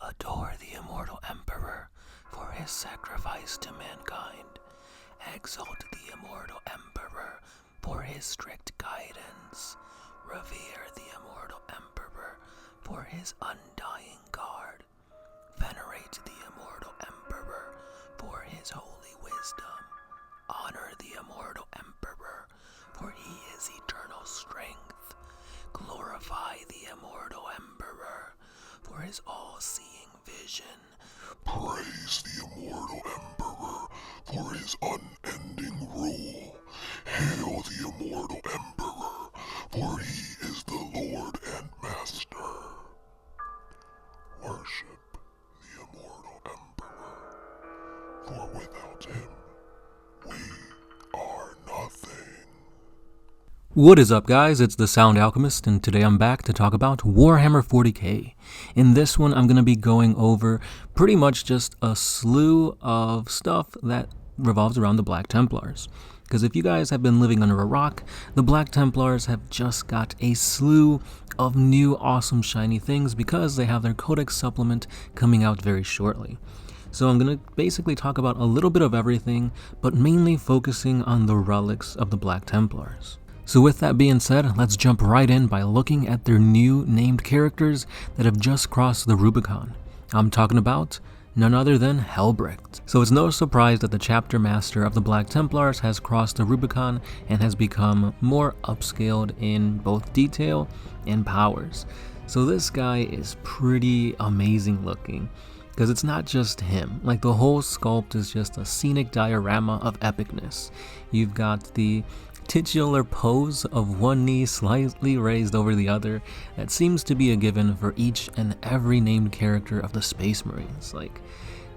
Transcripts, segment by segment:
Adore the immortal emperor for his sacrifice to mankind. Exalt the immortal emperor for his strict guidance. Revere the immortal emperor for his undying guard. Venerate the immortal emperor for his holy wisdom. Honor the immortal emperor, for he is eternal strength. Glorify the immortal emperor for his all-seeing vision. Praise the immortal emperor for his unending rule. Hail the immortal emperor, for he is the Lord and Master. Worship the immortal emperor, for without him, we are nothing. What is up, guys? It's the Sound Alchemist, and today I'm back to talk about Warhammer 40K. In this one, I'm going to be going over pretty much just a slew of stuff that revolves around the Black Templars. Because if you guys have been living under a rock, the Black Templars have just got a slew of new awesome shiny things because they have their Codex supplement coming out very shortly. So I'm going to basically talk about a little bit of everything, but mainly focusing on the relics of the Black Templars. So with that being said, let's jump right in by looking at their new named characters that have just crossed the Rubicon. I'm talking about none other than Halbrecht. So it's no surprise that the chapter master of the Black Templars has crossed the Rubicon and has become more upscaled in both detail and powers. So this guy is pretty amazing looking, because it's not just him. Like, the whole sculpt is just a scenic diorama of epicness. You've got the titular pose of one knee slightly raised over the other that seems to be a given for each and every named character of the Space Marines. Like,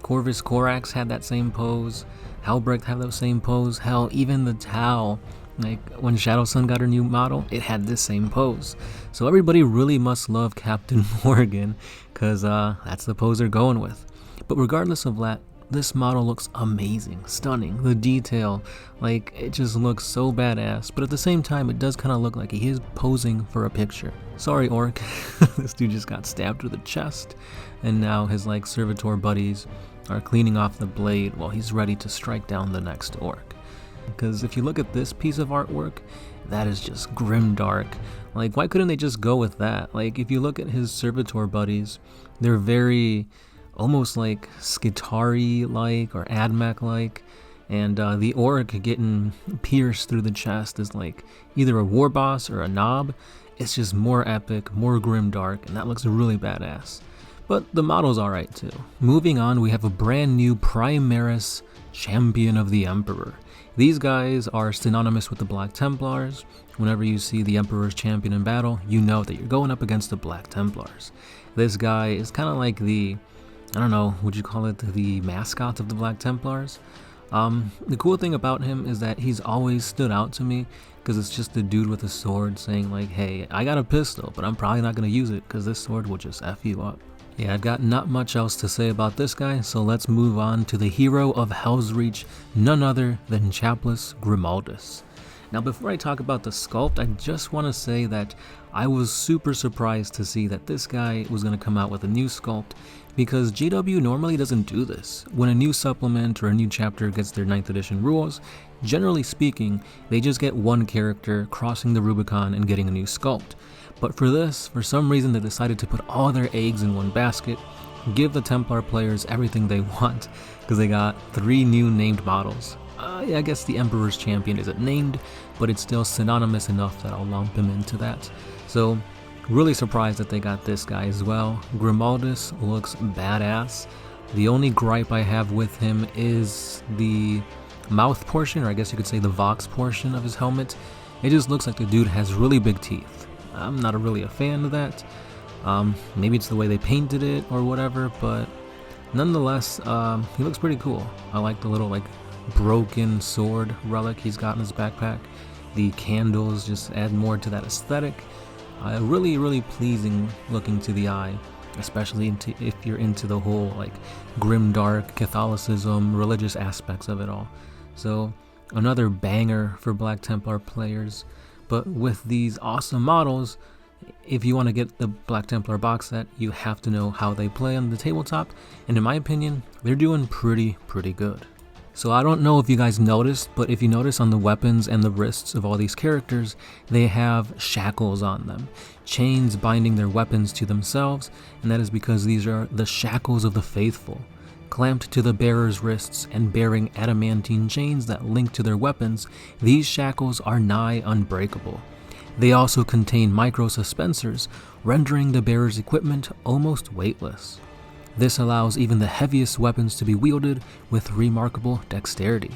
Corvus Corax had that same pose, Halbrecht had that same pose, hell, even the Tau, like when Shadow Sun got her new model, it had this same pose. So everybody really must love Captain Morgan, because that's the pose they're going with. But regardless of that, this model looks amazing, stunning. The detail, like, it just looks so badass, but at the same time, it does kind of look like he is posing for a picture. Sorry, Orc, this dude just got stabbed through the chest, and now his, like, servitor buddies are cleaning off the blade while he's ready to strike down the next Orc. Because if you look at this piece of artwork, that is just grimdark. Like, why couldn't they just go with that? Like, if you look at his servitor buddies, they're very almost like Skitarii-like or Admech-like, and the Orc getting pierced through the chest is like either a war boss or a knob. It's just more epic, more grimdark, and that looks really badass. But the model's alright too. Moving on, we have a brand new Primaris Champion of the Emperor. These guys are synonymous with the Black Templars. Whenever you see the Emperor's Champion in battle, you know that you're going up against the Black Templars. This guy is kind of like the, I don't know, would you call it the mascot of the Black Templars? The cool thing about him is that he's always stood out to me, because it's just a dude with a sword saying like, hey, I got a pistol, but I'm probably not going to use it because this sword will just F you up. Yeah, I've got not much else to say about this guy, so let's move on to the hero of Hell's Reach, none other than Chapless Grimaldis. Now, before I talk about the sculpt, I just want to say that I was super surprised to see that this guy was going to come out with a new sculpt, because GW normally doesn't do this. When a new supplement or a new chapter gets their 9th edition rules, generally speaking, they just get one character crossing the Rubicon and getting a new sculpt. But for this, for some reason, they decided to put all their eggs in one basket, give the Templar players everything they want, because they got 3 new named models. Yeah, I guess the Emperor's Champion isn't named, but it's still synonymous enough that I'll lump him into that. So, really surprised that they got this guy as well. Grimaldis looks badass. The only gripe I have with him is the mouth portion, or I guess you could say the Vox portion of his helmet. It just looks like the dude has really big teeth. I'm not really a fan of that. Maybe it's the way they painted it or whatever, but nonetheless, he looks pretty cool. I like the little, like, broken sword relic he's got in his backpack. The candles just add more to that aesthetic. Really pleasing looking to the eye, especially if you're into the whole like grim dark Catholicism, religious aspects of it all. So another banger for Black Templar players. But with these awesome models, if you want to get the Black Templar box set, you have to know how they play on the tabletop, and in my opinion, they're doing pretty good. So I don't know if you guys noticed, but if you notice on the weapons and the wrists of all these characters, they have shackles on them, chains binding their weapons to themselves, and that is because these are the shackles of the faithful, clamped to the bearer's wrists and bearing adamantine chains that link to their weapons. These shackles are nigh unbreakable. They also contain micro-suspensors, rendering the bearer's equipment almost weightless. This allows even the heaviest weapons to be wielded with remarkable dexterity.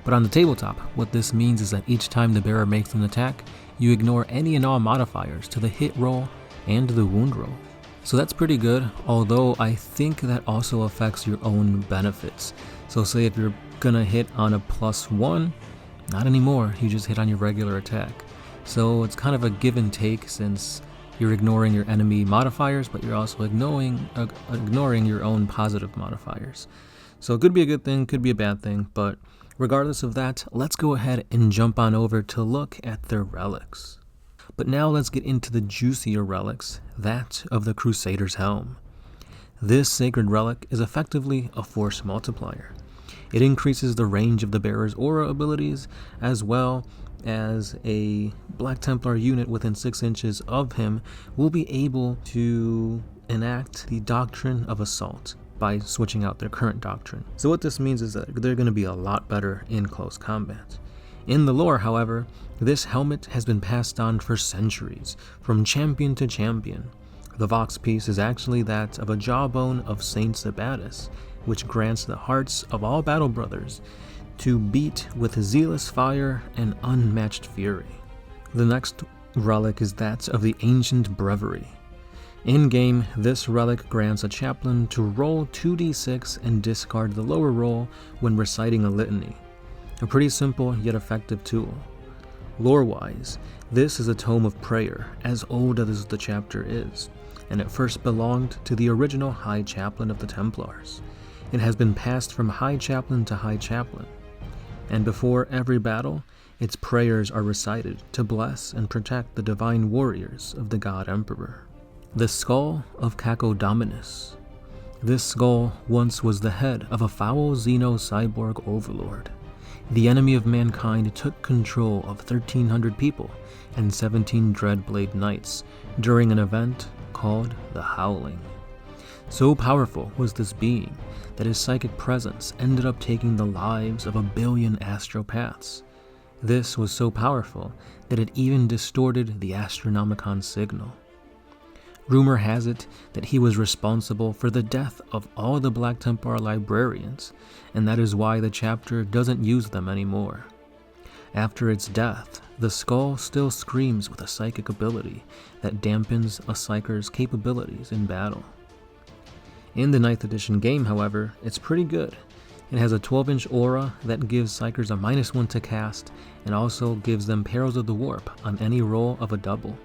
But on the tabletop, what this means is that each time the bearer makes an attack, you ignore any and all modifiers to the hit roll and the wound roll. So that's pretty good, although I think that also affects your own benefits. So say if you're gonna hit on a +1, not anymore, you just hit on your regular attack. So it's kind of a give and take, since you're ignoring your enemy modifiers, but you're also ignoring your own positive modifiers. So it could be a good thing, could be a bad thing, but regardless of that, let's go ahead and jump on over to look at their relics. But now let's get into the juicier relics, that of the Crusader's Helm. This sacred relic is effectively a force multiplier. It increases the range of the bearer's aura abilities, as well as a Black Templar unit within 6 inches of him will be able to enact the doctrine of assault by switching out their current doctrine. So what this means is that they're going to be a lot better in close combat. In the lore, however, this helmet has been passed on for centuries, from champion to champion. The Vox piece is actually that of a jawbone of Saint Sabatis, which grants the hearts of all battle brothers to beat with zealous fire and unmatched fury. The next relic is that of the ancient Brevary. In-game, this relic grants a chaplain to roll 2d6 and discard the lower roll when reciting a litany. A pretty simple yet effective tool. Lore-wise, this is a tome of prayer, as old as the chapter is, and it first belonged to the original High Chaplain of the Templars. It has been passed from High Chaplain to High Chaplain, and before every battle, its prayers are recited to bless and protect the divine warriors of the God Emperor. The Skull of Cacodominus. This skull once was the head of a foul Xeno-cyborg overlord. The enemy of mankind took control of 1,300 people and 17 Dreadblade Knights during an event called the Howling. So powerful was this being that his psychic presence ended up taking the lives of 1 billion astropaths. This was so powerful that it even distorted the Astronomicon signal. Rumor has it that he was responsible for the death of all the Black Templar librarians, and that is why the chapter doesn't use them anymore. After its death, the skull still screams with a psychic ability that dampens a psyker's capabilities in battle. In the 9th edition game, however, it's pretty good. It has a 12-inch aura that gives psykers a -1 to cast, and also gives them Perils of the Warp on any roll of a double,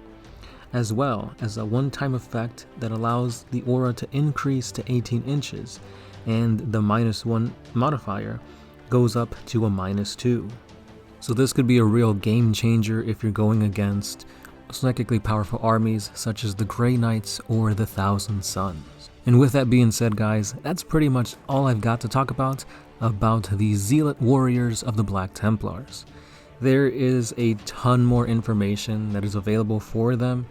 as well as a one-time effect that allows the aura to increase to 18 inches, and the -1 modifier goes up to a -2. So this could be a real game changer if you're going against psychically powerful armies such as the Grey Knights or the Thousand Suns. And with that being said, guys, that's pretty much all I've got to talk about the Zealot Warriors of the Black Templars. There is a ton more information that is available for them.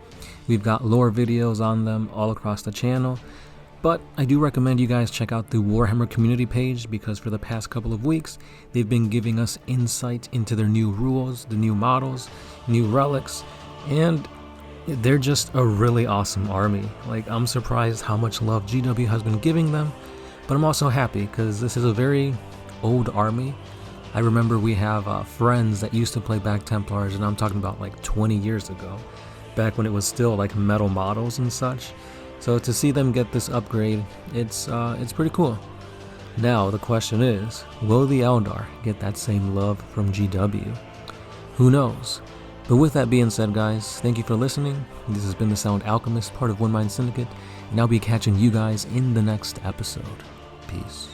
We've got lore videos on them all across the channel, but I do recommend you guys check out the Warhammer community page, because for the past couple of weeks, they've been giving us insight into their new rules, the new models, new relics, and they're just a really awesome army. Like, I'm surprised how much love GW has been giving them, but I'm also happy because this is a very old army. I remember we have friends that used to play Black Templars, and I'm talking about like 20 years ago, back when it was still like metal models and such. So to see them get this upgrade, it's pretty cool. Now the question is, will the Eldar get that same love from GW? Who knows? But with that being said, guys, thank you for listening. This has been the Sound Alchemist, part of One Mind Syndicate, and I'll be catching you guys in the next episode. Peace.